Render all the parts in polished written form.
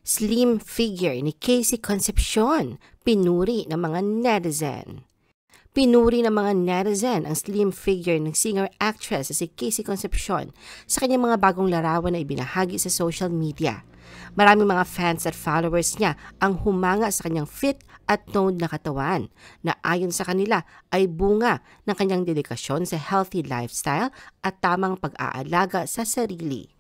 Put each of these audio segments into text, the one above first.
Slim figure ni Casey Concepcion, pinuri ng mga netizen. Pinuri ng mga netizen ang slim figure ng singer-actress na si Casey Concepcion sa kanyang mga bagong larawan na ibinahagi sa social media. Maraming mga fans at followers niya ang humanga sa kanyang fit at toned na katawan na ayon sa kanila ay bunga ng kanyang dedikasyon sa healthy lifestyle at tamang pag-aalaga sa sarili.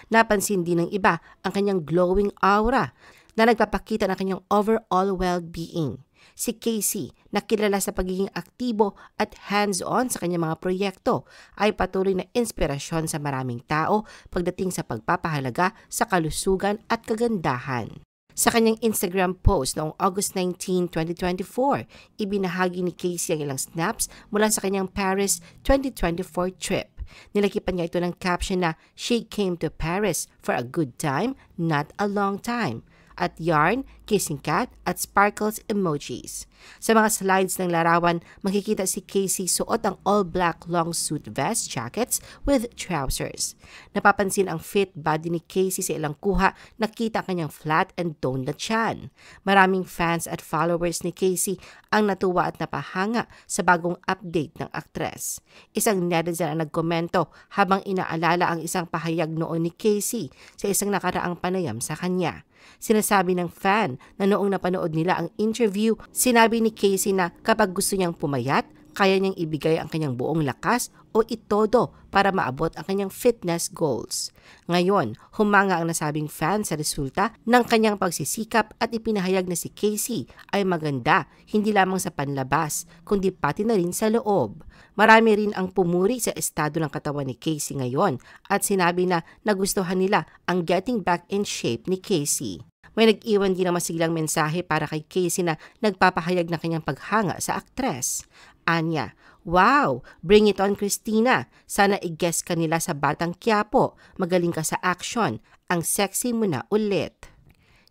Napansin din ng iba ang kanyang glowing aura na nagpapakita ng kanyang overall well-being. Si Casey, na kilala sa pagiging aktibo at hands-on sa kanyang mga proyekto, ay patuloy na inspirasyon sa maraming tao pagdating sa pagpapahalaga sa kalusugan at kagandahan. Sa kanyang Instagram post noong August 19, 2024, ibinahagi ni Casey ang ilang snaps mula sa kanyang Paris 2024 trip. Nilakipan niya ito ng caption na "She came to Paris for a good time, not a long time" at yarn, kissing cat at sparkles emojis. Sa mga slides ng larawan, makikita si Casey suot ang all-black long suit vest jackets with trousers. Napapansin ang fit body ni Casey sa ilang kuha, nakita ang kanyang flat and toned na tiyan. Maraming fans at followers ni Casey ang natuwa at napahanga sa bagong update ng aktres. Isang netizen ang nagkomento habang inaalala ang isang pahayag noon ni Casey sa isang nakaraang panayam sa kanya. Sinasabi ng fan na noong napanood nila ang interview, sinabi ni Casey na kapag gusto niyang pumayat, kaya niyang ibigay ang kanyang buong lakas o itodo para maabot ang kanyang fitness goals. Ngayon, humanga ang nasabing fan sa resulta ng kanyang pagsisikap at ipinahayag na si Casey ay maganda hindi lamang sa panlabas, kundi pati na rin sa loob. Marami rin ang pumuri sa estado ng katawan ni Casey ngayon at sinabi na nagustuhan nila ang getting back in shape ni Casey. May nag-iwan din ng masiglang mensahe para kay Casey na nagpapahayag ng kanyang paghanga sa aktres. Anya, "Wow! Bring it on, Christina! Sana i-guest ka nila sa Batang Quiapo. Magaling ka sa action. Ang sexy mo na ulit."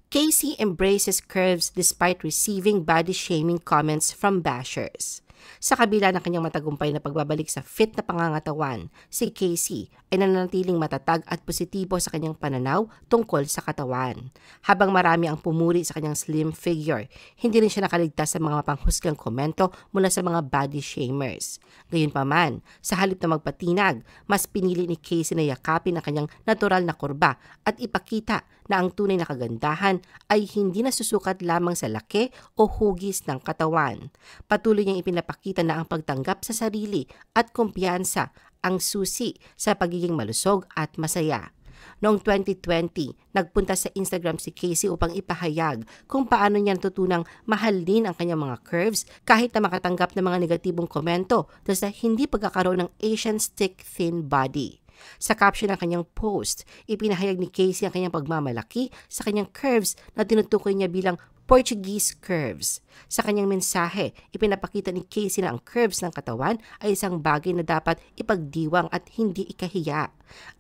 Casey embraces curves despite receiving body-shaming comments from bashers. Sa kabila ng kanyang matagumpay na pagbabalik sa fit na pangangatawan, si Casey ay nananatiling matatag at positibo sa kanyang pananaw tungkol sa katawan. Habang marami ang pumuri sa kanyang slim figure, hindi rin siya nakaligtas sa mga mapanghusgang komento mula sa mga body shamers. Gayunpaman, sa halip na magpatinag, mas pinili ni Casey na yakapin ang kanyang natural na kurba at ipakita na ang tunay na kagandahan ay hindi nasusukat lamang sa laki o hugis ng katawan. Patuloy niyang ipinapakita na ang pagtanggap sa sarili at kumpiyansa ang susi sa pagiging malusog at masaya. Noong 2020, nagpunta sa Instagram si Casey upang ipahayag kung paano niya natutunang mahalin ang kanyang mga curves kahit na makatanggap ng mga negatibong komento dahil sa hindi pagkakaroon ng Asian stick thin body. Sa caption ng kanyang post, ipinahayag ni Casey ang kanyang pagmamalaki sa kanyang curves na tinutukoy niya bilang Portuguese curves. Sa kanyang mensahe, ipinapakita ni Casey na ang curves ng katawan ay isang bagay na dapat ipagdiwang at hindi ikahiya.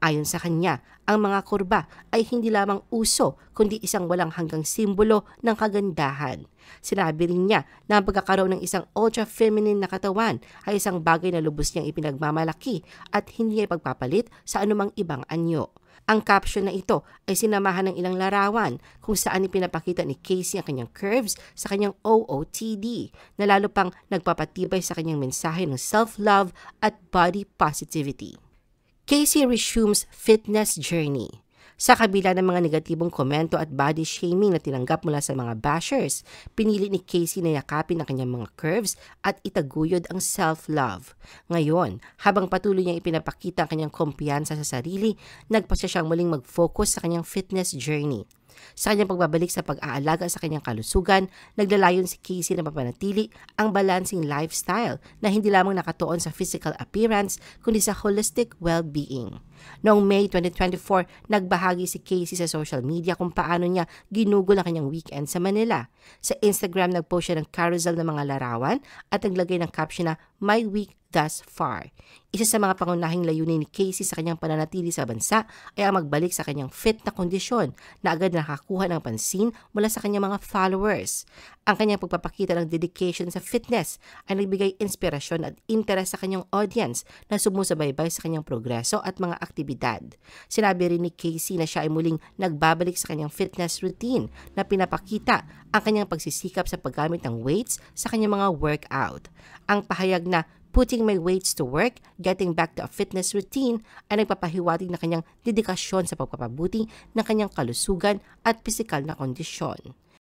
Ayon sa kanya, ang mga kurba ay hindi lamang uso kundi isang walang hanggang simbolo ng kagandahan. Sinabi rin niya na ang pagkakaroon ng isang ultra-feminine na katawan ay isang bagay na lubos niyang ipinagmamalaki at hindi niya ipagpapalit sa anumang ibang anyo. Ang caption na ito ay sinamahan ng ilang larawan kung saan ipinapakita ni Casey ang kanyang curves sa kanyang OOTD na lalo pang nagpapatibay sa kanyang mensahe ng self-love at body positivity. Casey resumes fitness journey. Sa kabila ng mga negatibong komento at body shaming na tinanggap mula sa mga bashers, pinili ni Casey na yakapin ang kanyang mga curves at itaguyod ang self-love. Ngayon, habang patuloy niyang ipinapakita ang kanyang kumpiyansa sa sarili, nagpasya siyang muling mag-focus sa kanyang fitness journey. Sa kanyang pagbabalik sa pag-aalaga sa kanyang kalusugan, naglalayon si Casey na mapanatili ang balancing lifestyle na hindi lamang nakatuon sa physical appearance kundi sa holistic well-being. Noong May 2024, nagbahagi si Casey sa social media kung paano niya ginugol ang kanyang weekend sa Manila. Sa Instagram, nagpost siya ng carousel ng mga larawan at naglagay ng caption na "My Week Thus Far." Isa sa mga pangunahing layunin ni Casey sa kanyang pananatili sa bansa ay ang magbalik sa kanyang fit na kondisyon na agad nakakuha ng pansin mula sa kanyang mga followers. Ang kanyang pagpapakita ng dedication sa fitness ay nagbigay inspirasyon at interes sa kanyang audience na sumusubaybay sa kanyang progreso at mga aktibidad. Sinabi rin ni Casey na siya ay muling nagbabalik sa kanyang fitness routine na pinapakita ang kanyang pagsisikap sa paggamit ng weights sa kanyang mga workout. Ang pahayag na putting my weights to work, getting back to a fitness routine ay nagpapahiwatig na kanyang dedikasyon sa pagpapabuti ng kanyang kalusugan at pisikal na kondisyon.